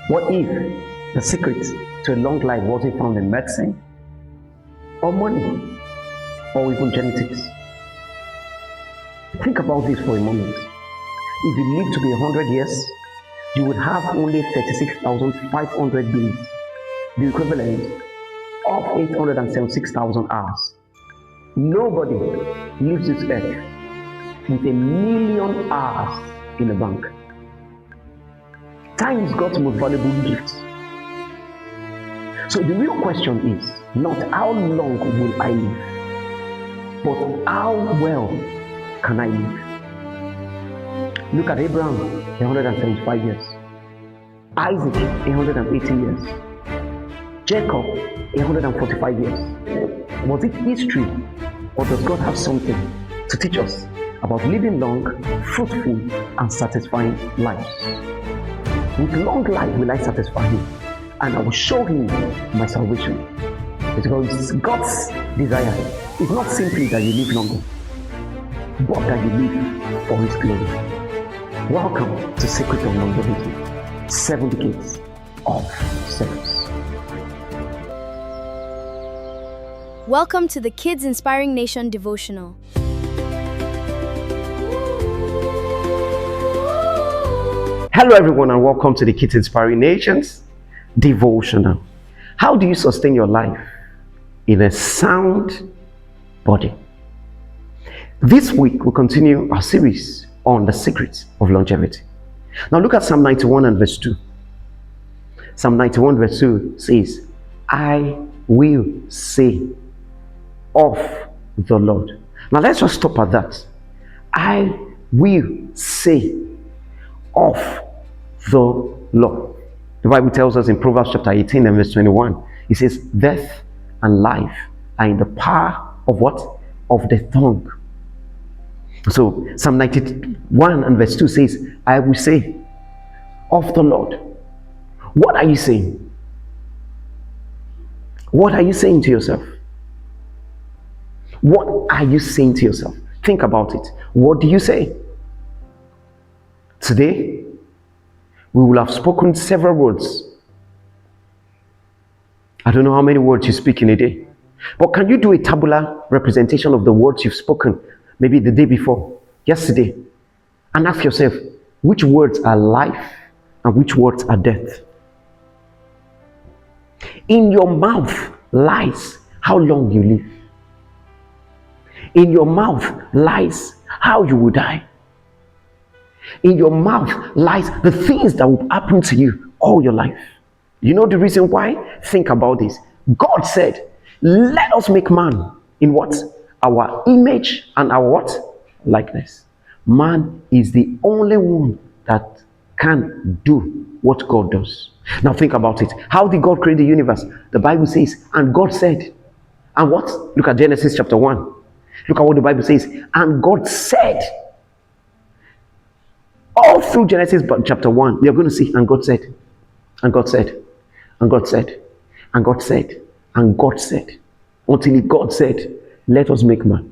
What if the secret to a long life wasn't found in medicine, or money, or even genetics? Think about this for a moment. If you live to be 100 years, you would have only 36,500 days, the equivalent of 876,000 hours. Nobody leaves this earth with 1,000,000 hours in the bank. Time is God's most valuable gift. So the real question is not how long will I live, but how well can I live? Look at Abraham, 175 years. Isaac, 180 years. Jacob, 145 years. Was it history, or does God have something to teach us about living long, fruitful, and satisfying lives? With long life will I satisfy him, and I will show him my salvation. Because God's desire is not simply that you live longer, but that you live for his glory. Welcome to Secret of Longevity, 7 decades of service. Welcome to the Kids Inspiring Nation devotional. Hello everyone, and welcome to the Kids Inspiring Nations devotional. How do you sustain your life in a sound body? This week we'll continue our series on the secrets of longevity. Now look at Psalm 91 and verse 2. Psalm 91 verse 2 says, I will say of the Lord. Now let's just stop at that. I will say of the Lord. The Bible tells us in Proverbs chapter 18 and verse 21, it says, death and life are in the power of what? Of the tongue. So Psalm 91 and verse 2 says, I will say of the Lord. What are you saying? What are you saying to yourself? What are you saying to yourself? Think about it. What do you say? Today, we will have spoken several words. I don't know how many words you speak in a day. But can you do a tabular representation of the words you've spoken, maybe the day before, yesterday, and ask yourself, which words are life and which words are death? In your mouth lies how long you live. In your mouth lies how you will die. In your mouth lies the things that will happen to you all your life. You know the reason why? Think about this. God said, let us make man in what? Our image and our what? Likeness. Man is the only one that can do what God does. Now think about it. How did God create the universe? The Bible says, and God said. And what? Look at Genesis chapter 1. Look at what the Bible says. And God said. All through Genesis chapter 1, we are going to see, and God said, and God said, and God said, and God said, and God said, until God said, let us make man.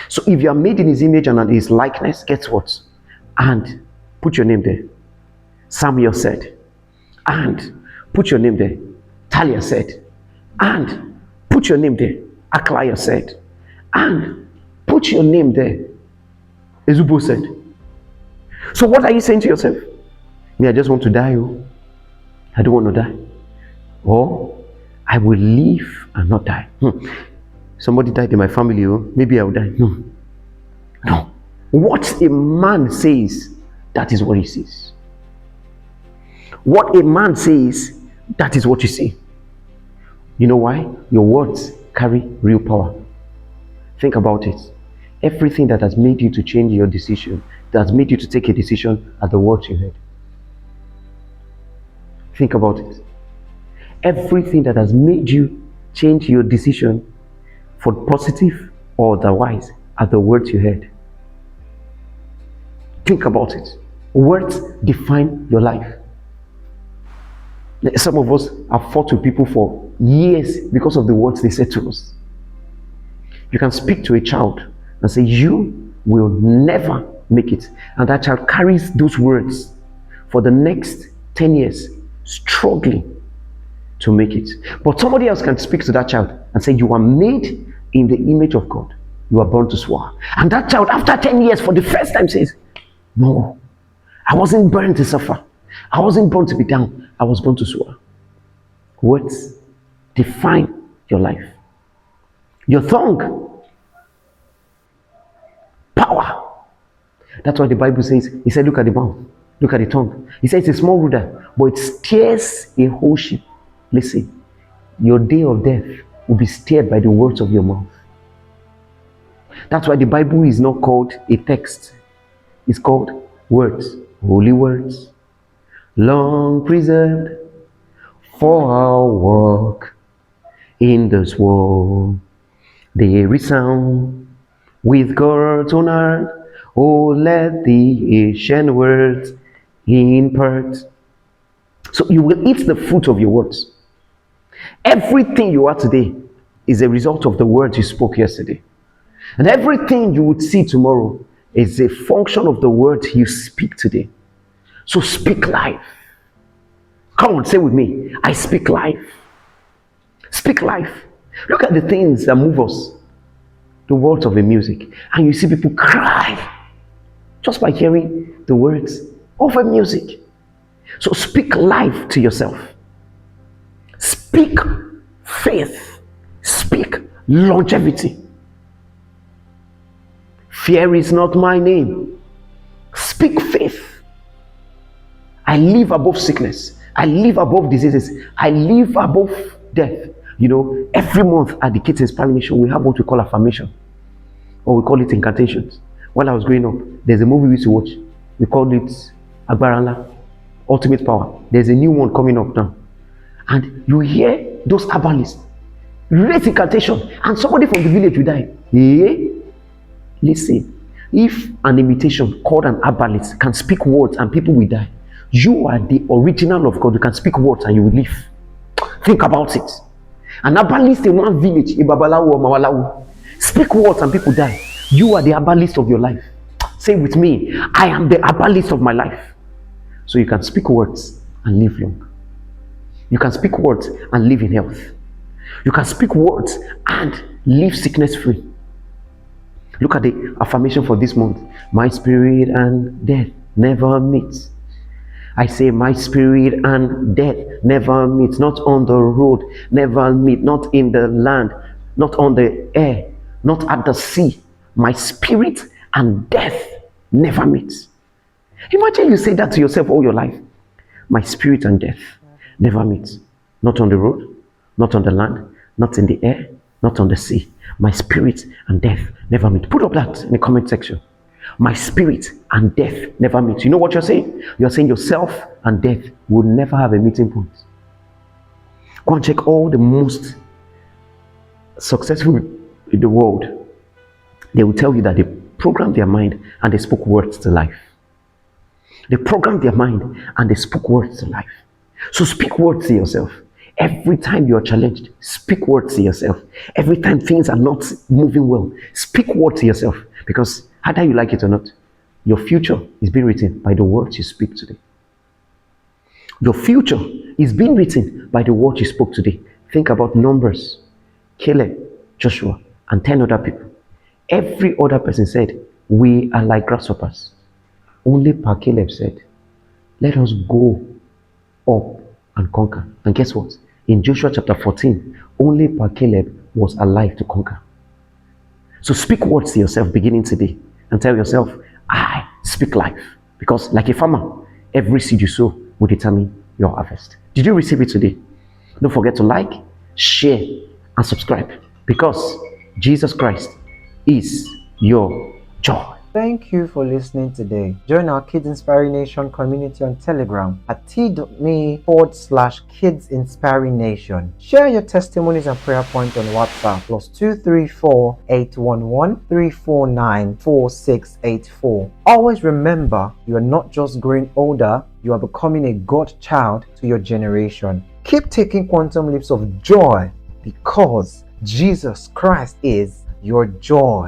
So if you are made in his image and in his likeness, guess what? And put your name there. Samuel said, and put your name there. Talia said, and put your name there. Aklaya said, and put your name there. Ezubo said. So what are you saying to yourself? Me, I just want to die. Oh. I don't want to die. Or I will live and not die. Somebody died in my family. Oh. Maybe I will die. No. What a man says, that is what he says. What a man says, that is what you say. You know why? Your words carry real power. Think about it. Everything that has made you to change your decision, that has made you to take a decision, are the words you heard. Think about it. Everything that has made you change your decision for positive or otherwise are the words you heard. Think about it. Words define your life. Some of us have fought with people for years because of the words they said to us. You can speak to a child and say, you will never make it. And that child carries those words for the next 10 years. struggling to make it. But somebody else can speak to that child and say, you are made in the image of God. You are born to soar. And that child, after 10 years, for the first time says, no, I wasn't born to suffer. I wasn't born to be down. I was born to soar. Words define your life. Your tongue, power. That's why the Bible says, he said, look at the mouth, look at the tongue. He says it's a small rudder, but it steers a whole ship. Listen, your day of death will be steered by the words of your mouth. That's why the Bible is not called a text. It's called words, holy words, long preserved for our walk in this world. They resound with God's own heart. Oh, let the ancient words impart. So you will eat the fruit of your words. Everything you are today is a result of the words you spoke yesterday. And everything you would see tomorrow is a function of the words you speak today. So speak life. Come on, say with me, I speak life. Speak life. Look at the things that move us. The words of the music. And you see people cry just by hearing the words of a music. So speak life to yourself. Speak faith. Speak longevity. Fear is not my name. Speak faith. I live above sickness. I live above diseases. I live above death. You know, every month at the Kids Inspiring Nation, we have what we call affirmation, or we call it incantations. While I was growing up, there's a movie we used to watch. We called it Agbaranla, Ultimate Power. There's a new one coming up now. And you hear those herbalists raise incantation, and somebody from the village will die. Yeah? Listen, if an imitation called an herbalist can speak words and people will die, you are the original of God. You can speak words and you will live. Think about it. An herbalist in one village, in Babalawo or Mawalawo, speak words and people die. You are the herbalist of your life. Say with me, I am the herbalist of my life. So you can speak words and live long. You can speak words and live in health. You can speak words and live sickness free. Look at the affirmation for this month. My spirit and death never meet. I say my spirit and death never meet. Not on the road, never meet. Not in the land, not on the air, not at the sea. My spirit and death never meet. Imagine you say that to yourself all your life. My spirit and death never meet. Not on the road, not on the land, not in the air, not on the sea. My spirit and death never meet. Put up that in the comment section. My spirit and death never meet. You know what you're saying? You're saying yourself and death will never have a meeting point. Go and check all the most successful in the world. They will tell you that they programmed their mind and they spoke words to life. They programmed their mind and they spoke words to life. So speak words to yourself. Every time you are challenged, speak words to yourself. Every time things are not moving well, speak words to yourself. Because either you like it or not, your future is being written by the words you speak today. Your future is being written by the words you spoke today. Think about Numbers, Caleb, Joshua, and 10 other people. Every other person said, we are like grasshoppers. Only Caleb said, let us go up and conquer. And guess what? In Joshua chapter 14, only Caleb was alive to conquer. So speak words to yourself beginning today and tell yourself, I speak life. Because like a farmer, every seed you sow will determine your harvest. Did you receive it today? Don't forget to like, share, and subscribe. Because Jesus Christ is your joy. Thank you for listening today. Join our Kids Inspiring Nation community on Telegram at t.me/Kids Inspiring Nation. Share your testimonies and prayer points on WhatsApp +234 811 349 4684. Always remember, you are not just growing older, you are becoming a God child to your generation. Keep taking quantum leaps of joy because Jesus Christ is your joy.